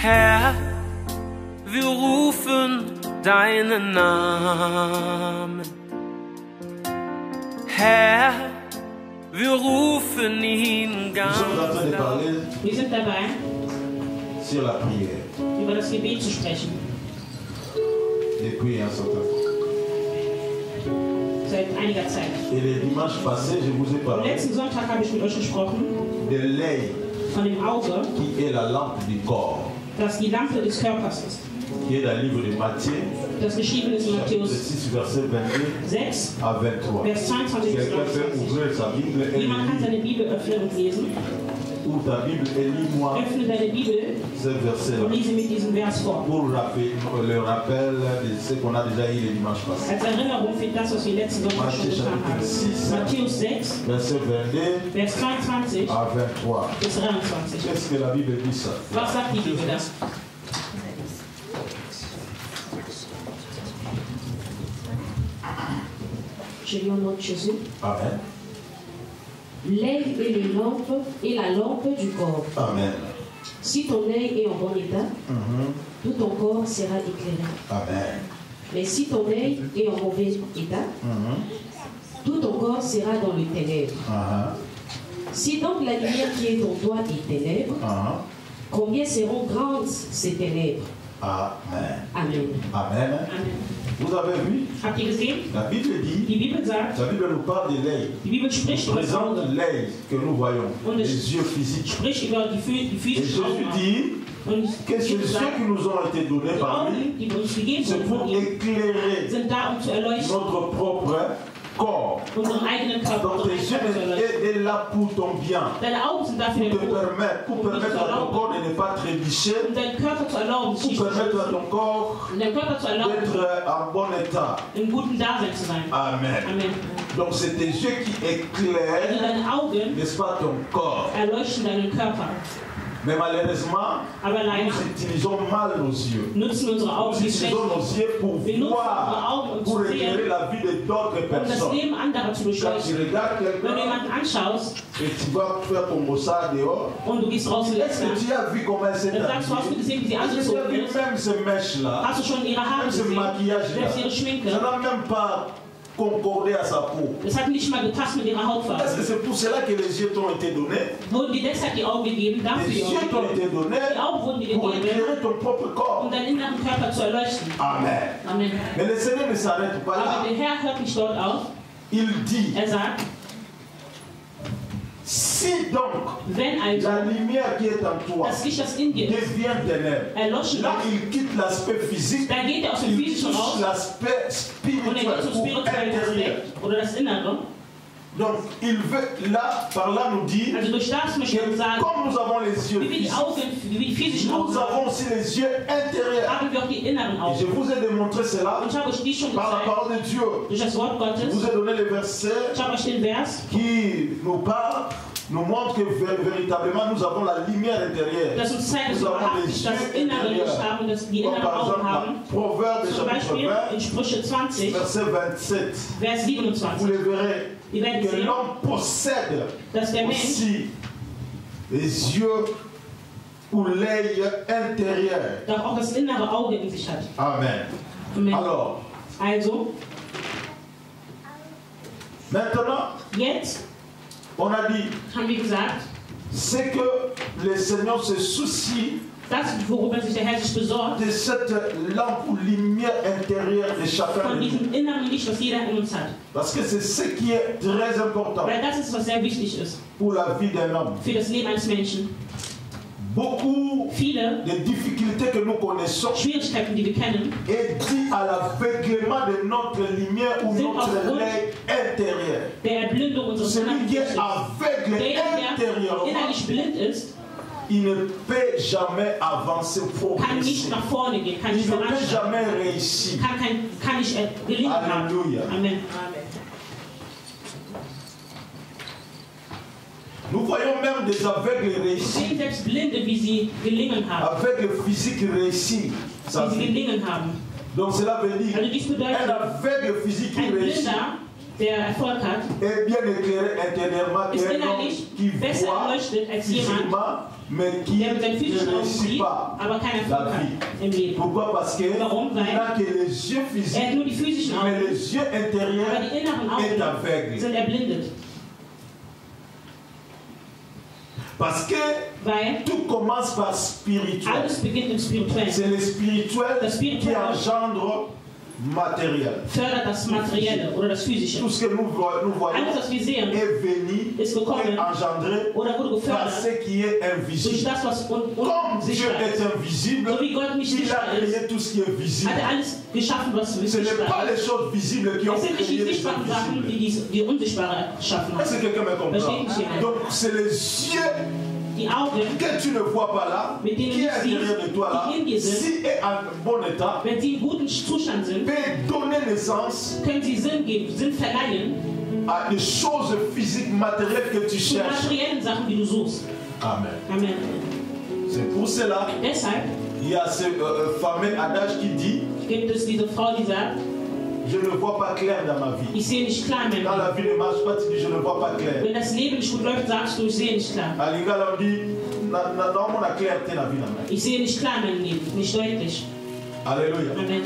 Herr, wir rufen deinen Namen. Herr, wir rufen ihn ganz laut. Wir sind dabei, sur la prière. über das Gebet zu sprechen. Depuis un certain temps. Seit einiger Zeit. Et le dimanche passé, je vous ai Am parlé letzten Sonntag habe ich mit euch gesprochen de l'œil von dem Auge, qui est la lampe du corps, das die Lampe des Körpers ist. qui est dans le livre de Matthieu, Das geschrieben ist in chapitre Matthäus 6, verset 22 6, à 23. Vers 22 bis Quelqu'un peut 23. ouvrir sa Bible et Jemand kann lire. seine Bibel öffnen und lesen. Ouvre ta Bible et lis-moi Öffne deine Bibel ce verset-là. und lese mit diesem Vers vor. Pour le rappel de ce qu'on a déjà eu le dimanche passé. Als Erinnerung für das, was wir letzten Sonntag schon getan haben. Matthäus 6, Verset 22 Vers 22 à 23. bis 23. Qu'est-ce que la Bible dit ça? Was sagt die Bibel da? Je lis au nom de Jésus. Amen. L'œil est la lampe du corps. Amen. Si ton œil est en bon état, tout ton corps sera éclairé. Amen. Mais si ton œil est en mauvais état, tout ton corps sera dans le ténèbre. Si donc la lumière qui est en toi est ténèbre, combien seront grandes ces ténèbres? Amen. Amen. Amen. Amen. Vous avez vu? Habt ihr gesehen? La Bible dit, Die Bibel sagt, la Bible nous parle de l'œil. die Bibel spricht über das Présente Auge, l'œil que nous voyons, Und les es- yeux physiques. spricht über die Et physischen Jésus Augen. dit Und que die ces Bibel yeux sagt, qui nous ont été donnés die par lui, Augen, die uns gegeben c'est wurden pour von ihm, éclairer sind da, um zu erleuchten, notre propre corps. unseren eigenen Körper, Donc unseren tes eigenen yeux Körper zu erleuchten. est là pour ton bien, Deine Augen sind dafür pour te der Gute, permettre à ton corps de ne pas trébucher, um deinen Körper zu erlauben, pour sich zu permettre à schützen, ton corps um deinen Körper zu erlauben, d'être en bon état. im guten Dasein zu sein. Amen. Amen. Donc c'est tes yeux qui Also éclairent, deine Augen n'est-ce pas, ton corps. erleuchten deinen Körper. Mais malheureusement, Aber leider nous utilisons mal nos yeux. nutzen unsere Nous Augen nicht utilisons schlecht, nos yeux pour Wir nutzen unsere voir, Augen, um pour zu sehen, éclairer la vie de d'autres um das personnes. Leben anderer zu Quand tu durchleuchten. regardes Wenn du quelqu'un jemanden anschaust et tu vas faire ton mossad dehors, und du gehst raus und est-ce lässt que tu as vu comment elle s'est dann sagst du, hast du habillée? gesehen, wie sie Est-ce que tu as angezogen vu ist? même ces mèches-là, Hast du schon ihre Haare même ce gesehen? maquillage-là? Selbst ihre Schminke? Ça n'a même pas concordé à sa peau. Das hat nicht mal gepasst mit ihrer Est-ce Hautfarbe. que c'est pour cela que les yeux t'ont été donnés? Wurden dir deshalb die Augen gegeben, dafür Les die yeux t'ont Augen? été donnés Die Augen wurden dir pour gegeben, éclairer ton propre corps. um deinen inneren Körper zu erleuchten. Amen. Amen. Mais le Seigneur ne s'arrête pas là. Aber der Herr hört nicht dort auf. Il dit, Er sagt, si donc wenn also la lumière qui est en toi das Licht, das in dir ist, devient ténèbre, erloschen là ist, il quitte l'aspect physique, dann geht er aus dem il Physischen touche raus l'aspect und er geht spirituel zum ou spirituellen intérieur. Aspekt oder das Innere. Donc il veut là, par là nous dire Also durch das möchte ich que uns sagen, comme nous avons les yeux wie wir die physiques, Augen, wie wir die physischen Augen nous haben, avons aussi les yeux intérieurs. haben wir auch die inneren Et je Augen. vous ai démontré cela Und ich habe euch dies schon par la gezeigt, parole de Dieu. durch das Wort Je Gottes. vous ai donné les versets Ich habe euch den Vers, qui nous parlent, nous montrent que véritablement nous avons la lumière intérieure. das uns zeigt, dass Nous wir avons les wahrhaftig yeux das innere Licht intérieurs. haben, dass die Comme inneren par Augen exemple haben. Proverbe Zum chapitre Beispiel 20, in Sprüche 20, verset 27. Vers Vous 27. le verrez Ihr werdet que sehen, l'homme possède dass der Mensch aussi les yeux ou l'œil intérieur. doch auch das innere Auge in sich hat. Amen. Amen. Alors, Also, maintenant, jetzt on a dit, haben wir gesagt, c'est que le Seigneur se soucie das, worüber sich der Herr sich besorgt, de cette lampe ou lumière intérieure de chacun von de nous. diesem inneren Licht, was jeder in uns hat. Parce que c'est ce qui est très important Weil das ist, was sehr wichtig ist pour la vie d'un homme. für das Leben eines Menschen. Beaucoup Viele de difficultés que nous connaissons Schwierigkeiten, die wir kennen, est due à l'aveuglement de notre lumière ou C'est notre aufgrund œil intérieur. der Erblindung unseres Celui inneren qui est Lichtes. aveugle Der, der intérieurement, innerlich blind ist, il ne peut jamais avancer, kann progresser. nicht nach vorne gehen, kann Il nicht ne peut voranschreiten, jamais réussir. kann nicht gelingen haben. Alléluia. Amen. Nous voyons même des aveugles Wir réussir, sehen selbst Blinde, wie sie gelingen haben. aveugles physiques réussir sa Wie sie vie. gelingen haben. Donc cela veut dire Also dies un bedeutet, aveugle physique qui ein réussit Blinder, der Erfolg hat, est bien éclairé intérieurement ist qu'un homme innerlich qui besser voit erleuchtet als jemand, physiquement, mais qui der mit seinen ne physischen Augen réussit sieht, pas aber keinen la Erfolg hat vie. im Leben. Pourquoi? Parce que Warum? il n'a que les yeux Er hat physiques, nur die physischen mais Augen, les yeux intérieurs aber die inneren est Augen aveugle. sind erblindet. Parce que Weil tout commence par spirituel. alles beginnt im Spirituellen. C'est le spirituel Das qui Spirituelle engendre matériel. fördert das Materielle oder das Physische. Tout ce que nous voyons Alles, was wir sehen, est venu, ist gekommen est engendré oder wurde par gefördert ce qui est durch invisible. das, was Comme Dieu unsichtbar est ist. invisible, So wie Gott nicht il a sichtbar ist, créé tout ce qui est visible. hat er alles geschaffen, was Ce n'est sichtbar pas les ist. choses visibles qui ont Es sind nicht créé die les sichtbaren Sachen, invisibles. die Unsichtbare geschaffen Est-ce haben. que quelqu'un me comprend? Versteht mich jemand? Donc c'est les yeux Die Augen, que tu ne vois pas là, Mit denen qui est à du l'intérieur de toi là, siehst, die in dir sind, si est en bon état, wenn sie in gutem Zustand sind, peut donner naissance können sie Sinn geben, Sinn verleihen à des choses physiques, matérielles que tu zu cherches. materiellen Sachen, die du suchst. Amen. Amen. C'est pour cela Deshalb il y a ce fameux adage qui dit gibt es diese Frau, die sagt, je ne vois pas clair dans ma vie. ich sehe nicht klar in Quand meinem la Leben. vie ne marche pas, tu dis je ne vois pas clair. Wenn das Leben nicht gut läuft, sagst du, ich sehe nicht klar. À Lingala, on dit non, on a clarté la vie dans ma vie. Ich sehe nicht klar in meinem Leben, nicht deutlich. Alléluia. Amen.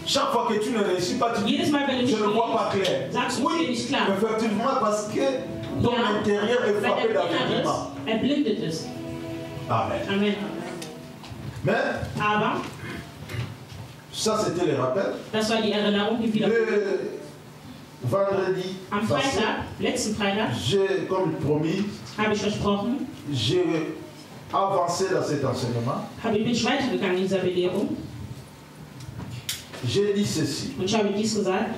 Chaque fois que tu ne réussis pas, tu dis Jedes Mal, wenn du je nicht ne vois pas gelingst, clair. sagst du, ich sehe nicht klar. Effectivement, parce que ton Ja, intérieur est weil frappé dein Inneres d'aveuglement. erblindet ist. Amen. Amen. Mais Aber, ça, c'était le rappel. das war die Erinnerung, die wieder. Le vendredi Am passé, Freitag, letzten Freitag, j'ai, comme promis, habe ich versprochen, j'ai avancé dans cet enseignement. bin ich weitergegangen in dieser Belehrung J'ai dit ceci. und ich habe dies gesagt.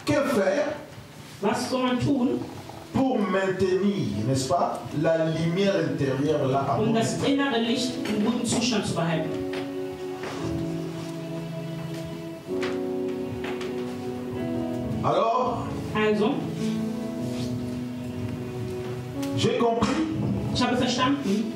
Que faire Was soll man tun, pour maintenir, n'est-ce pas, la lumière intérieure là à mon das état? innere Licht im guten Zustand zu behalten? Alors, Also, j'ai compris ich habe verstanden,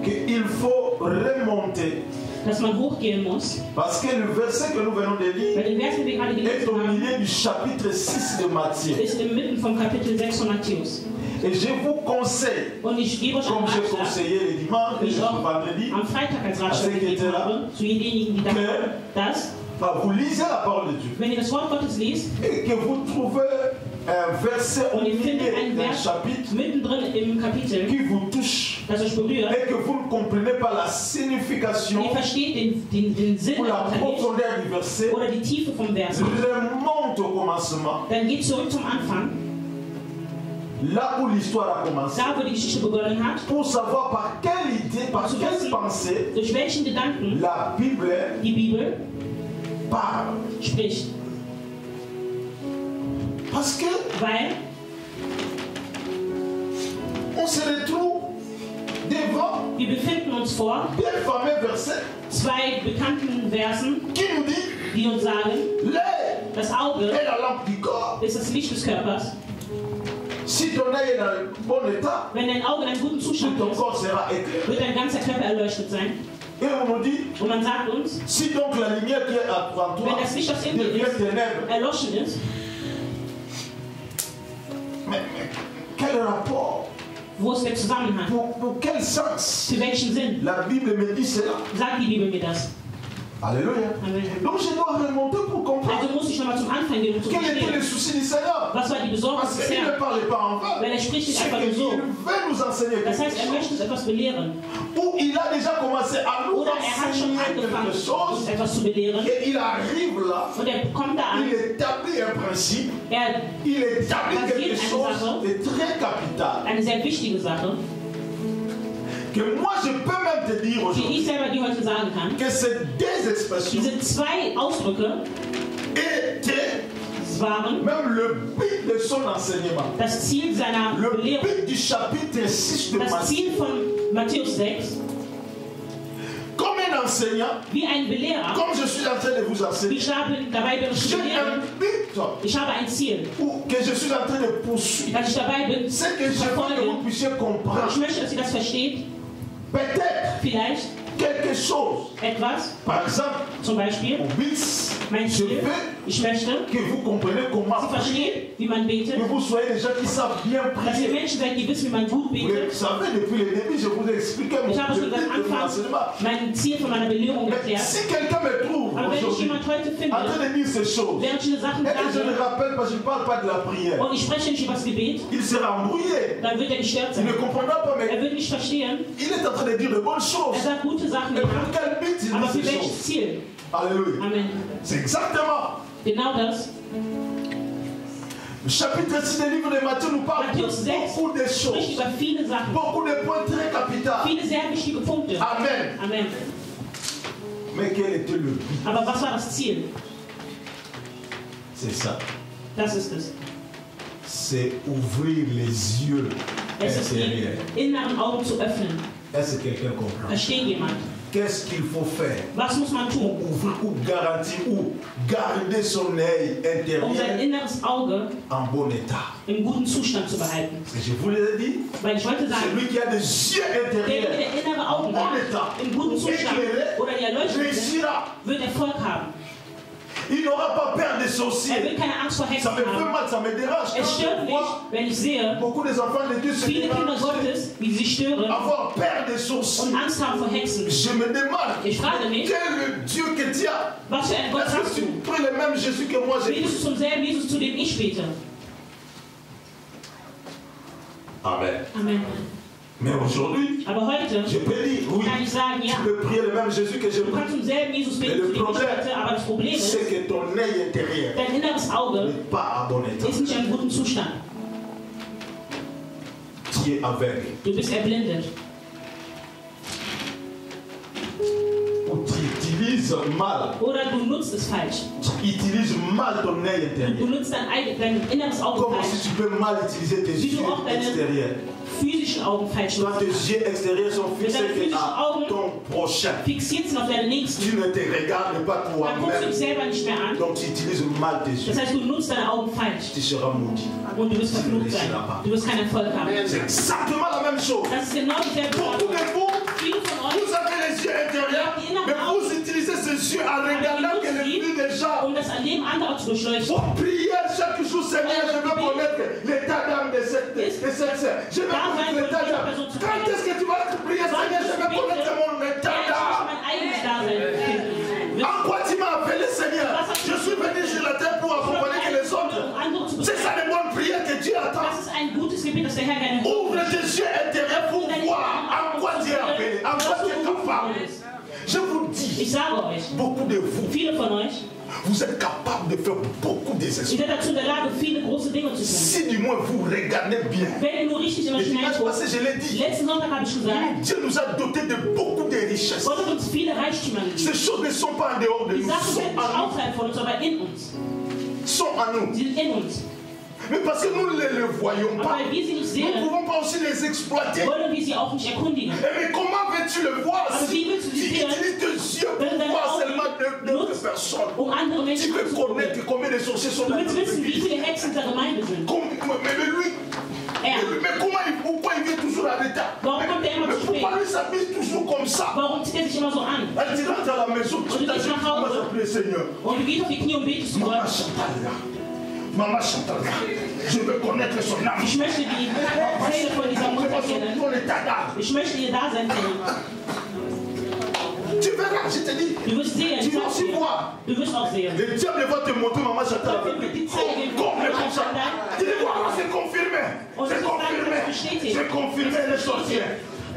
qu'il faut remonter. dass man hochgehen muss. Parce que le verset que nous venons de lire Weil den Vers, den wir gerade est gelesen au haben, milieu du chapitre 6 de Matthieu. ist inmitten vom Kapitel 6 von Matthäus. Et je vous conseille, Und ich gebe euch einen comme j'ai Ratschlag, conseillé le dimanche et wie ich le auch vendredi, am Freitag als à ceux Ratschlag qui étaient gegeben là, habe, zu denjenigen, die da waren, dass, vous lisez la parole de Dieu wenn ihr das Wort Gottes liest et que vous trouvez un verset au und ihr findet milieu einen d'un Vers chapitre mittendrin im Kapitel, qui vous touche das euch berührt, et que vous ne comprenez pas la und signification ihr versteht den Sinn ou la dahinter nicht, profondeur du verset, oder die Tiefe vom Vers, remonte au commencement, dann geht zurück zum Anfang, là où l'histoire a commencé, da wo die Geschichte begonnen hat, pour savoir par quelle idée, par quelle pensée durch welchen Gedanken la Bible die Bibel parle. spricht. Parce que Weil on se retrouve devant wir befinden uns vor des fameux versets zwei bekannten Versen, qui nous dit die uns sagen, l'œil das Auge est la lampe du corps. ist das Licht des Körpers. Si ton œil est dans le bon état, Wenn dein Auge in einem guten tout Zustand ton ist, corps sera éclairé. wird dein ganzer Körper erleuchtet sein. Et on nous dit, Und man sagt uns, si donc la lumière qui est avant toi wenn das Licht, das in dir devient ist, ténèbres, erloschen ist, mais quel rapport? wo ist der Zusammenhang? Pour quel sens? Für welchen Sinn? La Bible me dit cela. Sagt die Bibel mir das? Alléluia. Amen. Donc je dois remonter pour comprendre Also muss ich nochmal zum Anfang gehen, um zu quel était le verstehen, souci du Seigneur. was war die Besorgnis Parce des qu'il ne Herrn. parlait pas en vain. Weil er spricht nicht C'est einfach nur qu'il so. veut nous enseigner Das quelque heißt, er chose. möchte uns etwas belehren. Ou il a déjà commencé à nous Oder er hat schon enseigner angefangen, quelque chose. uns etwas zu belehren. Et il arrive là, Und er kommt da il an, établit un principe, er il établit Was quelque geht chose eine Sache? de très capital. eine sehr wichtige Sache, Que moi je peux même te dire die aujourd'hui ich selber dir heute sagen kann. que ces deux expressions Diese zwei Ausdrücke étaient waren même le but de son enseignement. das Ziel seiner Le Belehrung. but du chapitre 6 de Das Matthieu. Ziel von Matthäus 6, Comme un enseignant, wie ein Belehrer, comme je suis en train de vous wie enseigner, ich dabei bin, zu j'ai un belehren, but ich habe ein Ziel, ou que je suis en train de poursuivre. dass ich dabei bin, C'est que je veux que vous puissiez ich comprendre möchte, dass ihr das versteht, Peut-être Vielleicht quelque chose. etwas, Par exemple, zum Beispiel, au BITS, mein je Ziel, veux ich möchte, que vous compreniez comment Sie verstehen, wie man betet, que vous soyez des gens qui savent bien dass ihr prier. Menschen seid, die wissen, wie man gut Vous betet. savez, depuis le début, je vous ai expliqué mon Ich habe schon seit but de mon Anfang enseignement. mein Ziel von meiner Belehrung Mais erklärt. si quelqu'un me trouve Aber wenn ich aujourd'hui jemand heute en finde, train de dire ces choses, während ich eine Sachen et que je ne sage, rappelle pas, je ne parle pas de la prière, und ich spreche nicht über das Gebet, il sera embrouillé. dann wird er gestört Il ne sein. comprendra pas, mais Er wird nicht verstehen. il est en train de dire de bonnes Er choses. sagt gute Sachen, Mais pour quel but il aber dit für ces welches choses? Ziel? Alléluia. Amen. C'est exactement. Genau das. Le chapitre 6 du livre de Matthieu nous parle de Matthäus 6 beaucoup de spricht choses. über viele Sachen, Beaucoup de points très capitaux. viele sehr wichtige Punkte. Amen. Amen. Mais quel était le but? Aber was war das Ziel? C'est ça. Das ist es. C'est ouvrir les yeux Es ist intérieurs. die inneren Augen zu öffnen. Est-ce que quelqu'un comprend? Versteht jemand? Qu'est-ce qu'il faut faire Was muss man tun, ouvrir ou garantir ou garder son œil um sein intérieur inneres Auge en bon état? im guten Zustand zu behalten? Parce que je vous l'ai dit, Weil ich wollte sagen, celui qui a des yeux der intérieurs innere en Augen bon hat, état im guten Zustand oder die erleuchtet sind, réussira. wird Erfolg haben. Il n'aura pas peur des Er sorciers. wird keine Angst vor Ça Hexen me fait haben. mal, ça me dérange. Es Quand stört je mich, vois wenn ich sehe, beaucoup des enfants de Dieu se viele Kinder déranger, Gottes, wie sie stören avoir peur des sorciers. und Angst haben vor Hexen. Je me demande, Ich frage mich, quel est le Dieu que tu as? was für ein Gott Est-ce hast que tu du? pries le même Jésus que moi j'ai Betest du zum selben Jesus, zu dem ich bete? Amen. Amen. Mais aujourd'hui, Aber heute je peux dire, oui, kann ich sagen, ja, tu peux prier le même Jésus que je du prie. kannst zum selben Jesus beten, zu dem ich bete, aber das Problem ist, C'est que ton œil intérieur dein inneres Auge n'est pas à bon état. ist nicht im guten Zustand. Tu es aveugle. Du bist erblindet. Ou tu utilises mal. Oder du nutzt es falsch. Tu utilises mal ton œil Du intérieur. nutzt dein inneres Auge Comme falsch. si tu peux mal utiliser tes Wie du yeux auch deine extérieurs. physischen Augen falsch Quand nutzt. tes yeux extérieurs sont fixés à ton prochain, Fixiert sind auf deine Nächsten. tu ne te regardes pas Dann guckst du dich toi-même. selber nicht mehr an. Donc tu utilises mal tes yeux. Das heißt, du nutzt deine Augen falsch. Tu seras maudit. Und du wirst verflucht sein. Du wirst keinen Erfolg haben. C'est exactement la même chose. Das ist genau dieselbe Beaucoup Sache. de vous, Viele von euch, vous avez les yeux intérieurs, mais vous utilisez ces yeux en regardant que les vues des gens. um das Leben anderer zu durchleuchten. Vous priez chaque jour, Seigneur, je veux connaître l'état d'âme de cette sœur. Je veux connaître l'état d'âme. Quand est-ce que tu vas prier, Seigneur, je veux connaître mon état Ja, ich d'âme? möchte mein eigenes Dasein finden. En quoi tu m'as appelé, Seigneur? Je suis venu sur la terre pour accompagner que les autres. Um andere zu C'est ça les bonnes prières que Dieu attend. Das ist ein gutes Gebet, das der Herr gerne Ouvre tes yeux intérieurs pour voir en quoi tu es appelé, en quoi tu es capable. Je vous dis, Ich sage euch, beaucoup de vous, viele von euch, vous êtes capables de faire beaucoup des ihr esprits. seid dazu in der Lage, viele große Dinge zu tun. Si du moins vous regardez bien. Wenn ihr nur richtig immer Le dimanche hineinguckt. passé, je l'ai dit. Letzten Sonntag habe ich gesagt, Dieu nous a dotés de beaucoup de richesses. Gott hat uns viele Reichtümer Ces gegeben. choses ne sont pas en dehors de Die nous, Sachen sont sind nicht en außerhalb von uns, aber in uns. nous. Sont en nous. Sie sind in uns. Mais parce que nous ne les voyons Aber pas, weil wir sie nicht nous sehen, ne pouvons pas aussi les exploiter. wollen wir sie auch nicht erkundigen. Mais comment veux-tu le voir Aber si wie tu willst du sie sehen, utilises tes yeux wenn pour deine voir Augen seulement d'autres nutzt, personnes? um andere Tu Menschen veux anzugucken? connaître combien de sorciers sont Du dans willst notre wissen, wie église. viele Hexen in der Gemeinde sind. Mais lui, mais comment pourquoi il vient toujours en retard? Warum kommt er immer Mais zu pourquoi spät? lui s'habille toujours comme ça? Warum zieht er sich immer so an? Elle dit rentre à la maison, tu t'as dit comment s'appeler Seigneur? Und du gehst auf die Knie und betest zu Maman Gott. Chantal là. Maman Chantal là. Je veux connaître son âme. Ich möchte die Seele von dieser Mutter kennen. Ton état d'âme. Ich möchte ihr Dasein kennen. Tu verras, je te dis. Du wirst sehen, Tu ich vas sag's aussi dir. voir. Du wirst auch sehen. Le diable va te montrer Maman Chantal avec lui. Comme ça. Tu dis voilà, c'est confirmé. C'est confirmé. C'est confirmé les sorciers.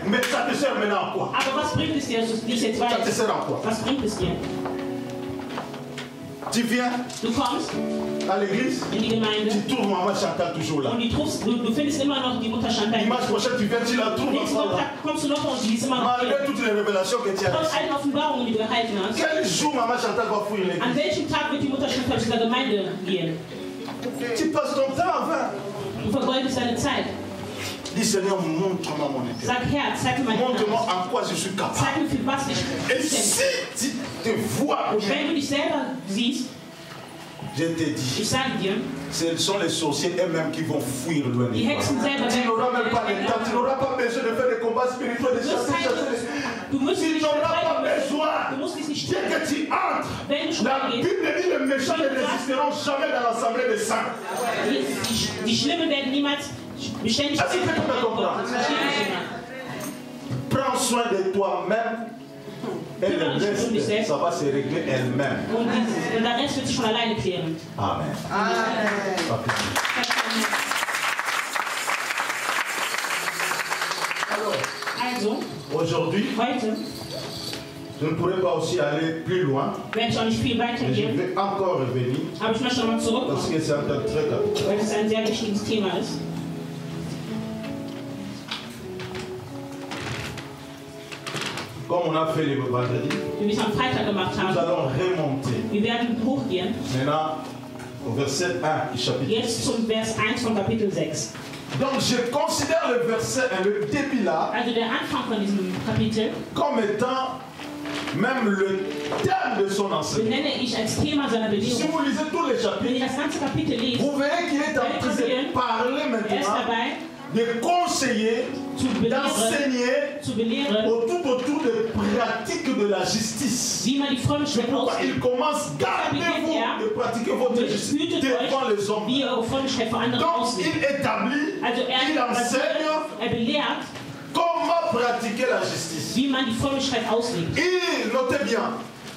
Mais ça te sert maintenant à quoi? Aber was bringt es dir, dass du nicht jetzt Ça te weißt? sert à quoi? Was bringt es dir? Tu viens Du kommst à l'église, in die Gemeinde tu trouves Maman Chantal toujours là. und du findest immer noch die Mutter Chantal. Dimanche prochain, tu viens, tu la trouves Nächsten encore là. Sonntag kommst du noch und sie ist immer noch Malgré hier. toutes les révélations que tu as Trotz reçues. allen Offenbarungen, die du erhalten hast. Quel jour Maman Chantal va fouiller l'église? An welchem Tag wird die Mutter Chantal zu der Gemeinde gehen? Tu passes ton temps avant. Du vergeudest deine Zeit. Dis Seigneur, montre-moi mon intérêt. Sag Herr, zeig mir mein Montre-moi Inneres. en quoi je suis capable. Zeig mir, für was ich Et bin. si tu te vois Und bien, wenn du dich selber siehst, je te dis, ich sage dir, ce sont les sorciers eux-mêmes qui vont fuir loin de toi. Tu n'auras même pas le temps, tu n'auras pas besoin de faire des combats spirituels, de chasser. Tu n'auras pas besoin. Dès que tu entres, la Bible dit les méchants ne résisteront jamais dans l'assemblée des saints. Est-ce que tu peux comprendre? Prends soin de toi-même. Et le reste, ça va se régler elle-même. Amen. Alors, aujourd'hui, je ne pourrais pas aussi aller plus loin. Mais je vais encore revenir. Parce que c'est un très capital. Comme on a fait le vendredi, nous allons remonter maintenant au verset 1 du chapitre 6. Donc je considère le verset, le début là, comme étant même le thème de son enseignement. Si vous lisez tous les chapitres, vous verrez qu'il est en train de parler maintenant, de conseiller, d'enseigner tout autour des pratiques de la justice. C'est pourquoi il commence, gardez-vous de pratiquer votre justice devant les hommes. Donc il établit, il enseigne comment pratiquer la justice. Il, notez bien,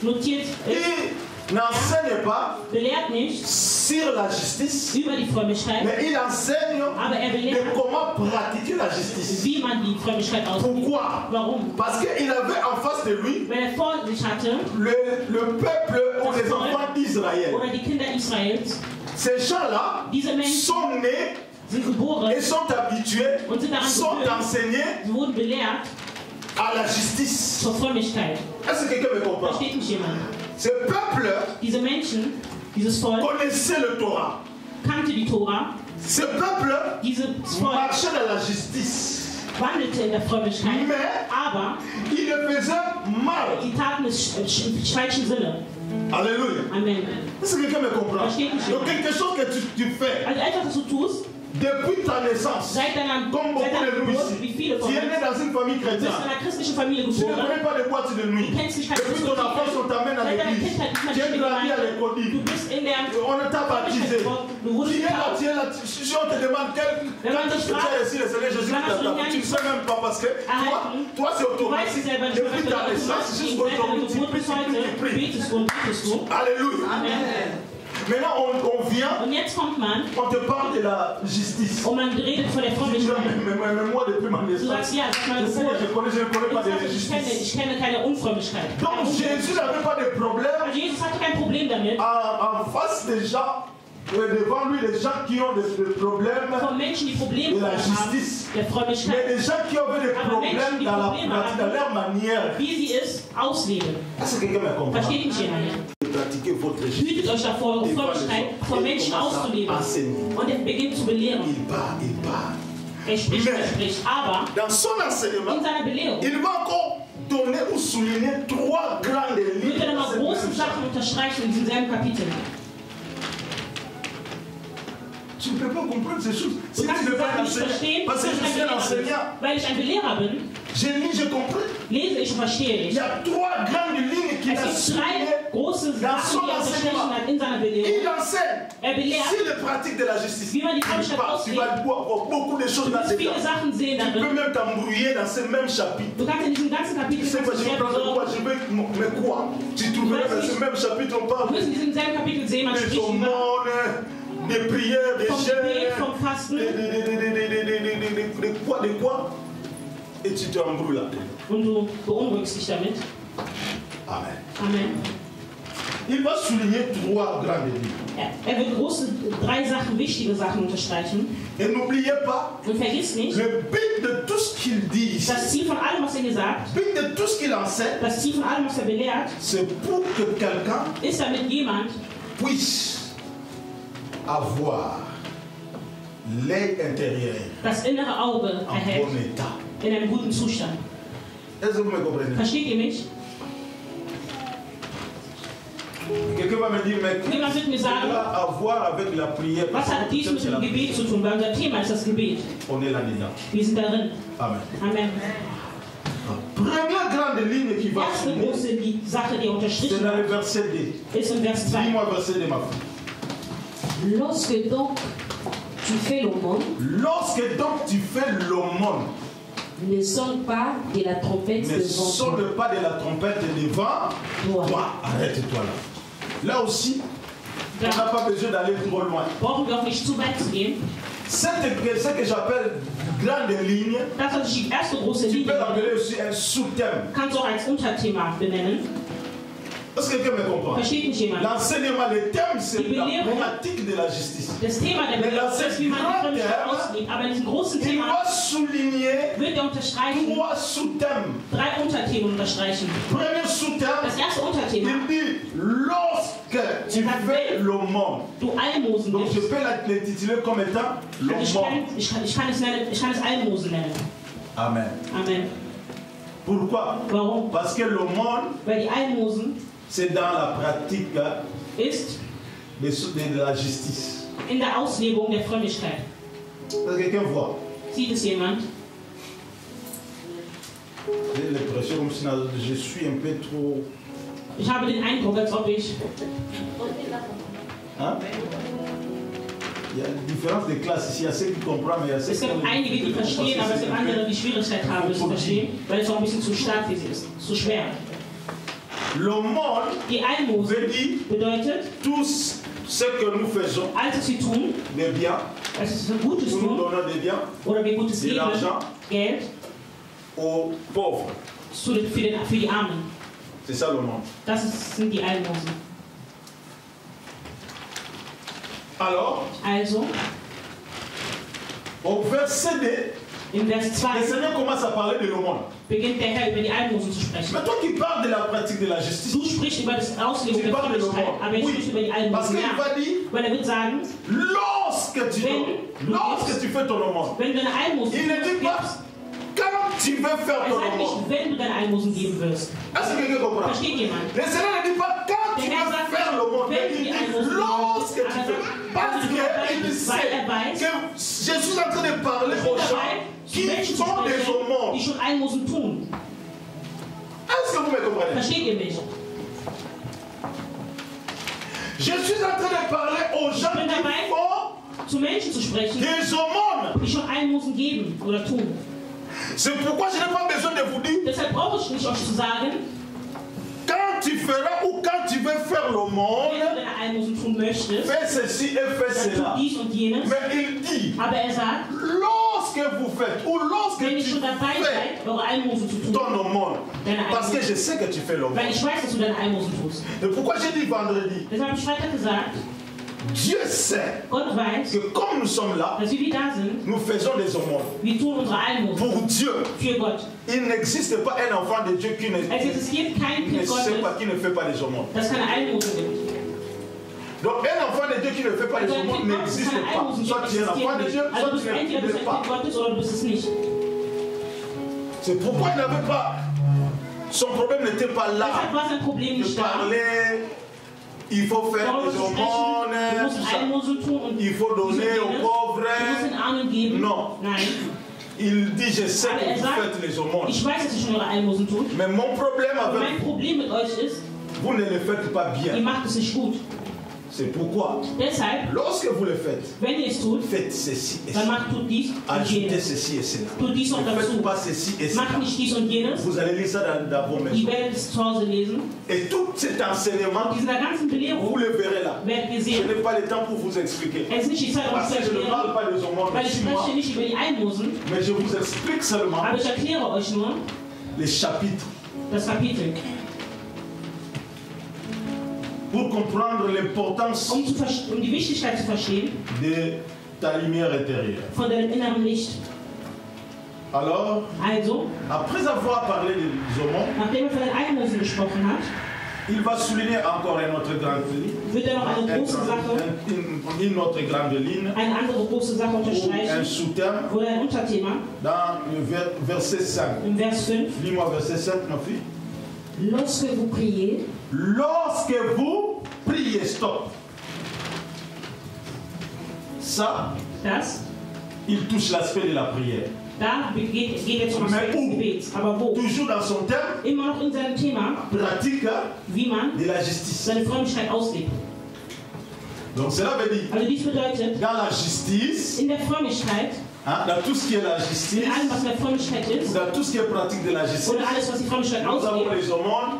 il n'enseigne pas sur la justice, mais il enseigne de comment pratiquer la justice. Pourquoi? Parce qu'il avait en face de lui le peuple ou les enfants d'Israël. Ces gens-là sont nés et sont habitués, sont enseignés à la justice. Est-ce que quelqu'un me comprend? Ce peuple connaissait le Torah. Ce peuple marchait dans la justice. Mais il le faisait mal. Alléluia. Est-ce que quelqu'un me comprend? Donc quelque chose que tu fais depuis ta naissance, comme beaucoup de nous ici, tu es né dans une famille chrétienne. Tu ne connais pas les boîtes de nuit. Depuis ton enfance, on t'amène à l'église. Tu es grandi à l'école. On t'a baptisé. Tu es là. Si on te demande quand est-ce que tu as reçu le Seigneur Jésus, tu ne sais même pas parce que toi c'est automatique. Depuis ta naissance jusqu'aujourd'hui, tu pries. Alléluia. Maintenant, on vient, on te parle de la justice. Mais moi, depuis ma naissance, je ne connais pas de justice. Donc, Jésus n'avait pas de problème en face des gens, devant lui, les gens qui ont des problèmes de la justice, mais des gens qui avaient des problèmes dans leur manière. Est-ce que quelqu'un me comprend? Pratiquer votre justice. Hütet euch davor, Frömmigkeit vor Menschen auszuleben. Und er beginnt zu belehren. Er spricht, aber dans son enseignement, in seiner Belehrung il va encore donner ou souligner trois grandes lignes. Wird er nochmal große Sachen unterstreichen in diesem selben Kapitel. Tu ne peux pas comprendre ces choses. Si tu ne veux pas enseigner, parce que je suis un enseignant, weil ich ein Belehrer bin, je lis, je comprends. Lese ich, verstehe ich. Il y a trois grandes lignes qu'il a soulignées dans son enseignement. Il enseigne sur les pratiques de la justice. Tu vas voir beaucoup de choses là-dedans. Tu peux même t'embrouiller dans ce même chapitre. Tu sais pas, je vais prendre quoi, je vais mais quoi? Tu trouveras dans ce même chapitre, on parle des aumônes, des prières, des jeûnes, de quoi? Et tu t'embrouilles là-dedans. Und du beunruhigst dich damit. Amen. Amen. Il va souligner trois grandes lignes. Er wird drei Sachen, wichtige Sachen unterstreichen. Et n'oubliez pas, und vergiss nicht, le but de tout ce qu'il dit, das Ziel von allem, was er gesagt, but de tout ce qu'il enseigne, das Ziel von allem, was er belehrt, c'est pour que quelqu'un ist, damit jemand puisse avoir l'œil intérieur, das innere Auge erhält, en bon état. In einem guten Zustand. Est-ce que vous me comprenez? Versteht ihr mich? Quelqu'un va me dire, mais qu'est-ce que ça a à voir avec la prière? Was hat dies mit dem Gebet zu tun? Weil unser Thema ist das Gebet. On est là-dedans. Wir sind darin. Amen. Amen. Première grande ligne qui va Erste große Sache, die unterstrichen c'est dans le wird, verset 2. ist im Vers 2. Dis-moi verset 2, ma fille. Lorsque donc tu fais l'aumône, Lorsque donc tu fais l'aumône, ne sonne pas de la trompette ne devant sonne toi. pas de la trompette devant toi. Arrête-toi là. Là aussi, on n'a pas besoin d'aller trop loin. Brauchen wir auch nicht zu weit zu gehen. Ce que j'appelle grande ligne, Das, was ich die erste große tu Linie peux l'appeler nenne, aussi un sous-thème. kannst du auch als Unterthema benennen. Est-ce que quelqu'un me comprend? Versteht mich jemand? L'enseignement, le thème, c'est Die la Belehrung, problématique de la justice. das Thema der Belehrung ist, wie man die Frömmigkeit auslebt. Aber in diesem großen Il Thema doit souligner wird er unterstreichen, 3 sous-thèmes. 3 Unterthemen unterstreichen. Premier sous-thème, Das erste Unterthema, il dit lorsque tu fais l'aumône. du Almosen Donc je gibst. peux l'intituler comme étant Also l'aumône. ich kann es Almosen nennen. Amen. Amen. Pourquoi? Warum? Parce que l'aumône, Weil die Almosen c'est dans la pratique ist de la justice. in der Auslebung der Frömmigkeit. Est-ce que quelqu'un voit? Sieht es jemand? J'ai l'impression comme si je suis un peu trop... Ich habe den Eindruck, als ob ich... Hein? Il y a une différence de classe ici. Il y a ceux qui comprennent, mais il y a ceux Es qui... gibt einige, die verstehen, aber es gibt andere, die Schwierigkeit haben, es zu verstehen, weil es auch ein bisschen zu stark ist, zu schwer. L'aumône Die Almosen veut dire bedeutet, tout ce que nous faisons alles was wir tun, de bien, es ist ein Gutes nous nous tun, donnons de bien oder wir Gutes de geben, l'argent Geld, aux pauvres. für die Armen. C'est ça l'aumône. Sind die Almosen. Alors, Also, au verset 2, im Vers le 2 Seigneur commence à parler de l'aumône. beginnt der Herr über die Almosen zu sprechen. Mais toi qui parles de la pratique de la justice, Du sprichst über das Ausleben tu der parles de Frömmigkeit, l'aumône. aber ich spreche über die Parce Almosen. qu'il va Ja. dire, Weil wird sagen, lorsque tu fais ton aumône, wenn du deine Almosen il ne dit pas gibst, quand tu veux faire er ton sagt aumône. nicht, wenn du deine Almosen geben wirst. Est-ce que quelqu'un comprend? Versteht jemand? Le Seigneur ne dit pas quand tu veux faire l'aumône, mais il dit lorsque tu fais. Parce qu'il sait que je suis en train de parler aux gens qui font des aumônes. Die schon Almosen tun. Est-ce que vous me comprenez? Versteht ihr mich? Je suis en train de parler aux gens Ich bin qui dabei, font zu Menschen zu sprechen, des aumônes. die schon Almosen geben oder tun. C'est pourquoi je n'ai pas besoin de vous dire Deshalb brauche ich nicht euch zu sagen, quand tu feras ou quand tu veux faire wenn l'aumône, du deine Almosen tun möchtest, fais ceci et fais dann cela. tu dies und jenes. Mais il dit, Aber er sagt, lorsque vous faites ou lorsque wenn tu ihr schon dabei fais seid, eure Almosen zu tun. ton aumône, Deine parce que Almosen. je sais que tu fais l'aumône. Weil ich weiß, dass du deine Almosen tust. Et pourquoi j'ai dit vendredi? Deshalb habe ich Freitag gesagt, Dieu sait Gott weiß, que comme nous sommes là, dass wir wie da sind, nous faisons des aumônes. wir tun unsere Almosen Pour Dieu, für Gott. il n'existe pas un enfant de Dieu qui ne, Es existiert kein ne Kind sait pas, Gottes, qui ne fait pas des aumônes. das keine Almosen gibt. Donc un enfant de Dieu qui ne fait pas des Also ein aumônes Kind Gottes, das n'existe keine pas. Almosen Soit gibt, tu es un enfant existiert de Dieu, nicht. Also soit du tu bist entweder ne bist l'es ein pas. Kind Gottes oder du bist es nicht. C'est pourquoi il n'avait pas... Son problème n'était pas là Deshalb war sein Problem de nicht da. parler, il faut faire Darüber des zu sprechen, du aumônes, musst tout ça. Almosen tun und Il faut donner aux du musst pauvres. den Armen geben. Non. Nein. Il dit, je sais Aber que er vous sagt, faites les aumônes. ich weiß, dass ihr schon eure Almosen tut. Mais mon problème Aber avec mein Problem mit euch ist, vous ne le faites pas ihr bien. macht es nicht gut. C'est pourquoi, Deshalb, lorsque vous le faites, wenn ihr es tut, faites ceci et dann cela. macht dies und Ajoutez jenes. ceci et cela. Tut dies noch Ne dazu. faites pas ceci et cela. Macht nicht dies und jenes. Vous allez lire ça dans vos Ihr maisons. werdet es zu Hause lesen. Et tout cet enseignement, Dieser ganzen vous Belehrung le verrez là. werdet ihr Je sehen. n'ai pas le temps pour vous expliquer. Es ist nicht die Zeit, um Parce zu que je ne erklären, parle pas des aumônes weil ich ici, moi, spreche nicht über die Almosen, mais je vous explique seulement aber ich erkläre euch nur les chapitres das Kapitel, pour comprendre l'importance um die Wichtigkeit zu verstehen de ta lumière intérieure. von deinem inneren Licht. Alors, Also, après avoir parlé des aumônes, nachdem er von den Almosen gesprochen hat, il va souligner encore une autre grande ligne, wird er noch eine große Sache, une autre grande ligne, eine andere große Sache ou un unterstreichen sous-thème oder ein Unterthema dans le verset 5. im Vers 5. Lis-moi verset 5, ma fille. Lorsque vous priez, Lorsque vous prier, stop. Ça, il touche l'aspect de la prière. Da geht jetzt um Aspekt des Gebets. Aber wo? Toujours dans son thème, immer noch in seinem Thema, pratique wie man de la justice. Seine Frömmigkeit auslebt. Donc cela veut dire, also dies bedeutet, dans la justice, in der Frömmigkeit, dans tout ce qui est la justice, in allem, was in der Frömmigkeit ist, dans tout ce qui est pratique de la justice, oder alles, was die Frömmigkeit auslebt,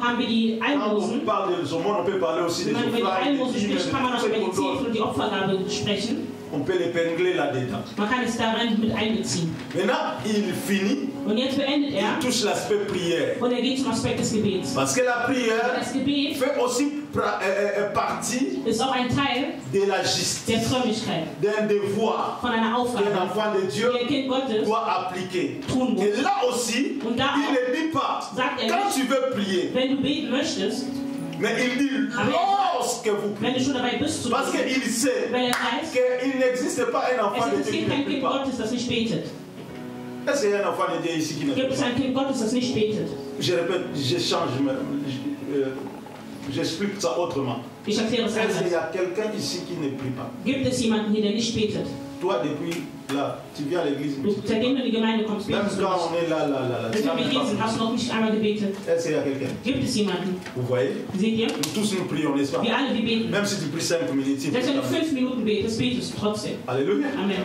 haben wir die Almosen. Quand on parle des aumônes, on peut parler aussi des offrandes. Wenn man über die Almosen spricht, kann man auch über die Zehntel und die Opfergabe sprechen. On peut l'épingler là-dedans. Man kann es daran mit einbeziehen. Maintenant, il finit. Und jetzt beendet il touche l'aspect prière. Und geht zum Aspekt des Gebets. Parce que la prière das Gebet fait aussi partie ist auch ein Teil de la justice, der Frömmigkeit, d'un devoir von einer Aufgabe, qu'un enfant de Dieu Kind Gottes doit appliquer. Tun muss. Et là aussi, und da il ne dit pas, quand tu veux prier, wenn du beten möchtest, mais il dit lorsque vous priez. Parce qu'il sait qu'il n'existe pas un enfant de Dieu qui ne prie pas. Est-ce qu'il y a un enfant de Dieu ici qui ne prie pas? Je répète, je change, j'explique ça autrement. Est-ce qu'il y a quelqu'un ici qui ne prie pas? Gibt es jemanden hier, der nicht betet? Toi, depuis là, tu viens à l'église. Seitdem du in die Gemeinde kommst, même quand on est là. Hast du noch nicht einmal gebetet? Est-ce qu'il y a quelqu'un? Gibt es jemanden? Vous voyez? Seht ihr? Nous tous nous prions, n'est-ce pas? Wir alle, wir beten. Même si tu pries 5 minutes. Selbst wenn du 5 Minuten betest, betest du trotzdem. Alléluia. Amen.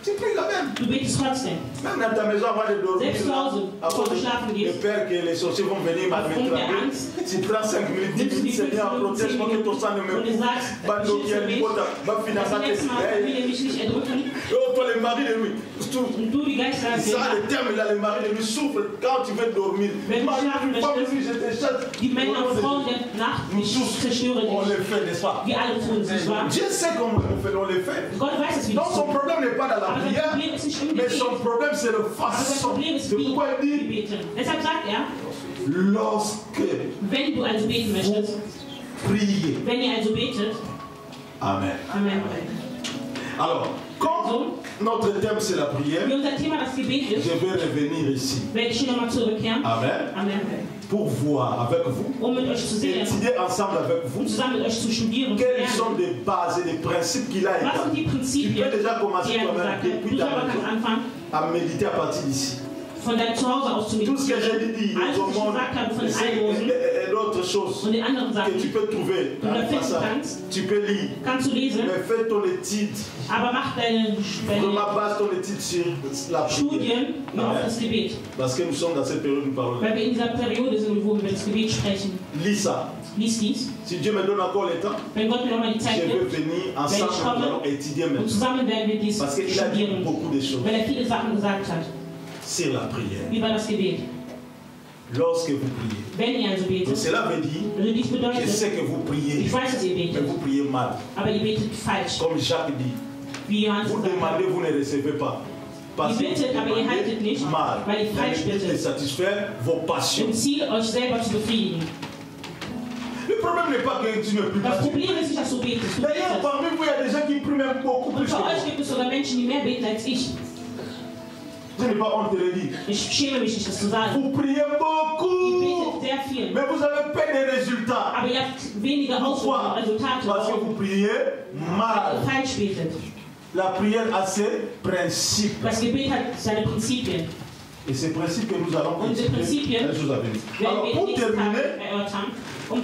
Tu pries quand même. Du betest trotzdem. Même dans ta maison avant de dormir. Selbst zu Hause, bevor du schlafen gehst. Le Père que les sorciers vont venir m'attraper. Tu prends 5 minutes, 10 minutes, Seigneur, protège-moi que ton sang ne me couvre. Oh, toi, le mari de lui. Ça, le terme là, le mari de lui souffre quand tu veux dormir. Die Männer und Frauen der Nacht, ich zerstöre dich. On le fait, n'est-ce pas? Wir alle tun es, nicht wahr? Dieu sait comment on le fait. Gott weiß es, wie donc son problème n'est pas dans la prière, mais son problème c'est le façon de pouvoir dire. Deshalb sagt lorsque wenn du also beten möchtest, priez. Wenn ihr also betet, Amen. Amen. Alors, comme notre thème c'est la prière, unser Thema das Gebet ist, je vais revenir ici. Werde ich hier nochmal zurückkehren. Amen. Amen. Pour voir avec vous, mit euch zu sehen, étudier ensemble avec vous, zusammen mit euch zu studieren, quelles sont les bases et les principes qu'il a établis. Tu peux déjà commencer toi-même depuis ta maison à méditer à partir d'ici. Von deinem Zuhause aus zu meditieren. Tout ce que j'ai dit, alles, was ich gesagt habe von den Almosen et d'autres choses und den anderen Sachen, que tu peux trouver dans le passage. Tu peux lire. Kannst du lesen. Mais fais ton étude. Aber mach deine base ton étude sur la Studien auf das Gebet. Parce que nous sommes dans cette période où nous parlons. Weil wir in dieser Periode sind, wo wir über das Gebet sprechen. Lis ça. Lies dies. Si Dieu me donne encore le temps, wenn Gott mir noch mal die Zeit je veux gibt, venir ensemble, nous allons étudier maintenant. Und zusammen werden wir dies Parce qu'il a dit beaucoup de choses. Weil viele Sachen gesagt hat. C'est la prière. Über das Gebet. Lorsque vous priez. Wenn ihr also betet. Donc cela veut dire, je sais que vous priez, ich weiß, dass ihr betet, mais vous priez mal. Aber ihr betet falsch. Comme Jacques dit, wie vous demandez, vous ne recevez pas. Parce que bittet, aber ihr haltet nicht, mal, weil ihr falsch bittet. De satisfaire vos passions. Im Ziel, euch selber zu befriedigen. Le problème n'est pas que tu ne pries pas. Das Problem ist nicht, dass du betest. D'ailleurs, parmi vous, il y a des gens qui prient même beaucoup plus. Und für euch gibt es sogar Menschen, die mehr beten als ich. Je n'ai pas honte de le dire. Ich schäme mich nicht, das zu sagen. Vous priez beaucoup. Ihr betet sehr viel. Mais vous avez peu de résultats. Aber ihr habt weniger Resultate. Parce que vous priez mal. Falsch betet. La prière a ses principes. Das Gebet hat seine Prinzipien. Et ces principes que nous allons étudier, alors pour terminer,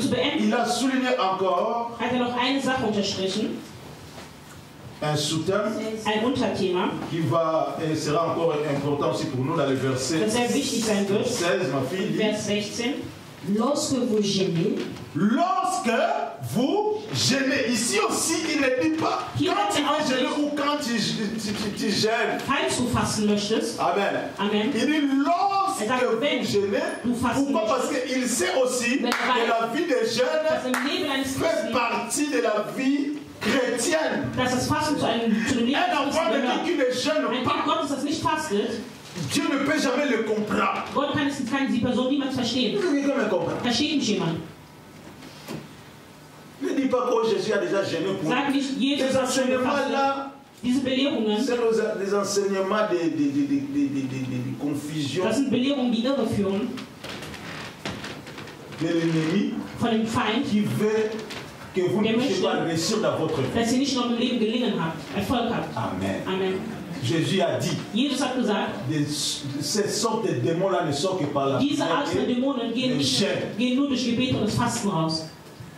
zu beenden, il a souligné encore hat noch eine Sache unterstrichen. Un sous-thème ein Unterthema, qui va et sera encore important aussi pour nous dans le verset 16, ma fille. Vers 16. Lorsque vous gênez, ici aussi il ne dit pas quand tu vas gêner ou quand tu gênes. Falls du fasten möchtest. Amen. Amen. Il dit lorsque vous gênez. Pourquoi? Parce qu'il sait aussi que la vie des jeunes fait partie de la vie chrétienne. Dass das Fasten zu einem Leben un enfant de Dieu qui ne gêne pas. Ein Kind Gottes, das nicht fastet, Dieu ne peut jamais le comprendre. Gott kann die Person niemals verstehen. Versteht nicht jemand. Ne dis pas que Jésus a déjà gêné pour Sag nicht, Jesus ces enseignements-là, diese Belehrungen, c'est des enseignements de confusion. Das sind Belehrungen, die irreführen. De l'ennemi von dem Feind, qui veut que vous ne puissiez pas réussir dans votre vie. Amen. Amen. Jésus a dit, Jesus hat gesagt, ces sortes de démons-là ne sortent que par la diese Art von Dämonen gehen nur durch Gebet und das Fasten raus.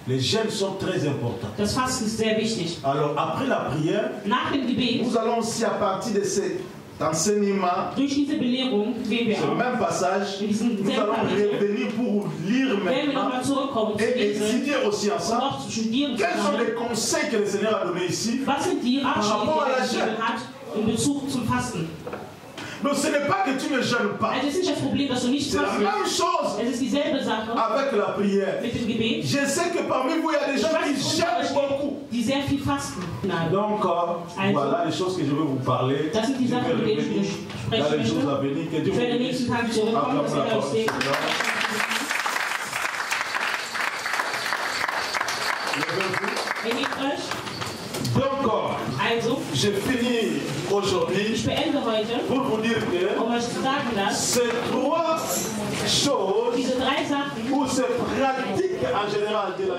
Les jeûnes sont très importants. Das Fasten ist sehr wichtig. Alors après la prière, nach dem Gebet, nous allons aussi à partir de cet enseignement, durch diese Belehrung, ce même passage, nous allons revenir pour lire maintenant et étudier aussi ensemble quels sont les conseils que le Seigneur a donnés ici par rapport à la jeûne. In Bezug zum Fasten. Donc ce n'est pas que tu ne jeûnes pas. C'est la même chose avec la prière. Je sais que parmi vous, il y a des gens qui jeûnent beaucoup. Donc voilà les choses que je vais vous parler. Je vais revenir dans les jours à venir. Que Dieu vous bénisse. Acclamons la parole du Seigneur. Donc, je finis aujourd'hui pour vous dire que ces trois choses ou ces pratiques en général de la